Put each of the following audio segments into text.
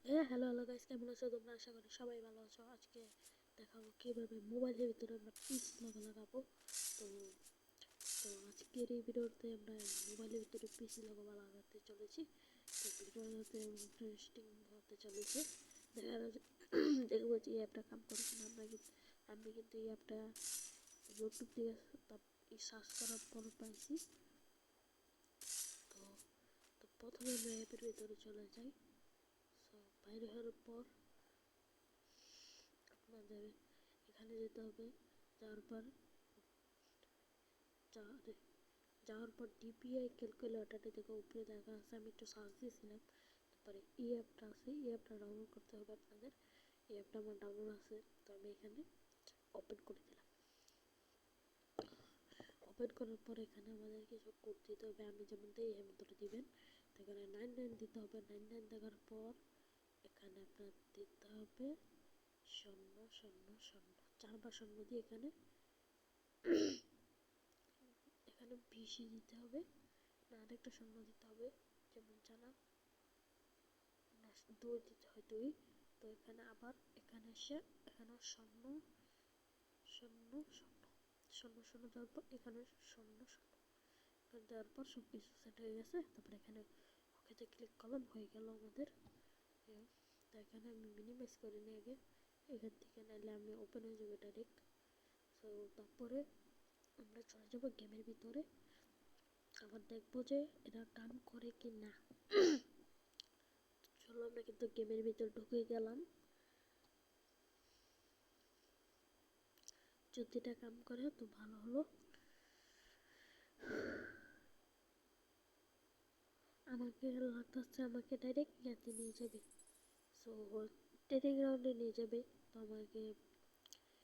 Hello hello guys, কেমন আছো তোমরা? আশা করি সবাই ভালো আছো। আজকে দেখাবো কিভাবে মোবাইলের ভিতরে আমরা পিস লগো লাগাবো। তো তো আজকের এই ভিডিওতে আমরা মোবাইলের ভিতরে পিসি লগো লাগাতে চলেছি। তো ভিডিওতে ইন্টারেস্টিং হতে চলেছে। দেখবো যে এই অ্যাপটা কাম করে কিনা। আমি কিন্তু এই অ্যাপটা ইউটিউব থেকে সার্চ করার পর পাইছি। তো তো প্রথমে আমরা অ্যাপের ভিতরে চলে যাই। সো বাইরে হওয়ার পর আপনাদের এখানে যেতে হবে। যাওয়ার পর যাওয়ার পর ডিপিআই ক্যালকুলেটরটা দেখো উপরে দেখা আছে। আমি একটু সার্চ দিয়েছিলাম, তারপরে এই অ্যাপটা আছে, এই অ্যাপটা ডাউনলোড করতে হবে আপনাদের। এই অ্যাপটা আমার ডাউনলোড আছে, তো আমি এখানে ওপেন করে দিলাম। ওপেন করার পর এখানে আমাদের কিছু কোড দিতে হবে। আমি যেমন দিই এর ভিতরে দিবেন। তো এখানে 99 দিতে হবে। 99 দেওয়ার পর এখানে আপনার দিতে হবে 000, 4বার শূন্য দিয়ে এখানে বেশি দিতে হবে না, আরেকটা শূন্য দিতে হবে। যেমন জানা না, 2 দিতে হয় 2। তো এখানে আবার এখানে এসে এখানে শূন্য শূন্য শূন্য শূন্য শূন্য দেওয়ার পর এখানে শূন্য শূন্য দেওয়ার পর সব কিছু সেট হয়ে গেছে। তারপরে এখানে ওকেতে ক্লিক করলাম, হয়ে গেল আমাদের। তো এখানে আমি মিনিমাইজ করে নিই আগে এখান থেকে, নাহলে আমি ওপেন হয়ে যাবে ডাইরেক্ট। সো তারপরে আমরা চলে যাব গেমের ভিতরে। আবার দেখবো যে এটা কাম করে কি না। চলো আমরা কিন্তু গেমের ভিতর ঢুকে গেলাম। যদি এটা কাম করে তো ভালো হলো। আমাকে লাগতেছে আমাকে ডাইরেক্ট ইয়াতে নিয়ে যাবে। সো টেলিগ্রাউন্ডে নিয়ে যাবে। তো আমাকে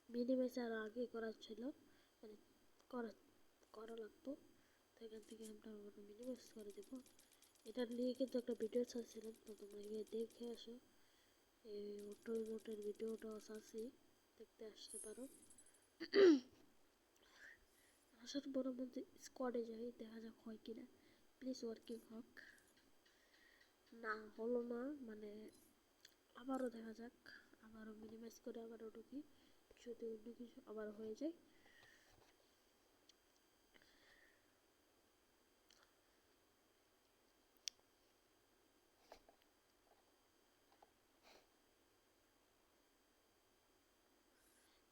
মিনিমাইজ আর আগে করার ছিল, মানে করা করা লাগতো। তো এখান থেকে আমরা মিনিমাইজ করে দেবো। এটা নিয়ে কিন্তু একটা ভিডিও ছাড়ছিলাম, তো তোমরা গিয়ে দেখে আসো। এই অটো রিমোটের ভিডিওটা আছে, দেখতে আসতে পারো। আসার পর মধ্যে স্কোয়াডে যাই, দেখা যাক হয় কিনা। প্লিজ ওয়ার্কিং হোক। না হলো না, মানে আবারও দেখা যাক। আবারও মিনিমাইজ করে আবারও ঢুকি, যদি অন্য কিছু আবার হয়ে যায়।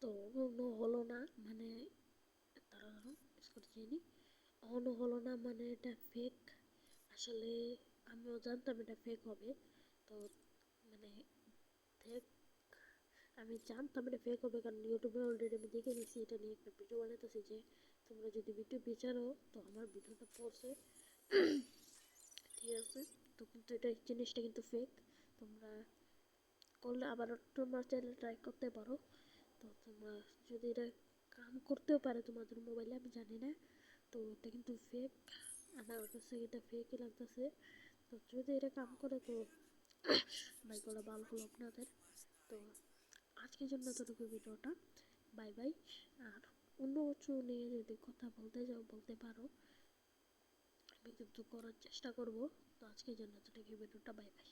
তো অন্য হলো না, মানে দাঁড়ানো স্কোয়াডে যাইনি, অন্য হলো না, মানে এটা ফেক। আসলে আমিও জানতাম এটা ফেক হবে। তো মানে ফেক, আমি জানতাম এটা ফেক হবে, কারণ ইউটিউবে অলরেডি আমি দেখে নিয়েছি। এটা নিয়ে একটা ভিডিও বানাইতেছি যে তোমরা যদি ভিডিও বিচারো, তো আমার ভিডিওটা পড়ছে ঠিক আছে। তো কিন্তু এটা জিনিসটা কিন্তু ফেক। তোমরা করলে আবার তোমার চ্যানেল ট্রাই করতে পারো। তো তোমরা যদি এটা কাম করতেও পারে তোমাদের মোবাইলে, আমি জানি না। তো এটা কিন্তু ফেক, আমার কাছে এটা ফেকই লাগতেছে। তো যদি এটা কাম করে তো ভাই বলা ভালো হলো আপনাদের। তো আজকের জন্য এতটুকু ভিডিওটা। Bye bye. আর অন্য কিছু নিয়ে যদি কথা বলতে যাও বলতে পারো, আমি কিন্তু করার চেষ্টা করব। তো আজকের জন্য এতটুকু ভিডিওটা। Bye bye.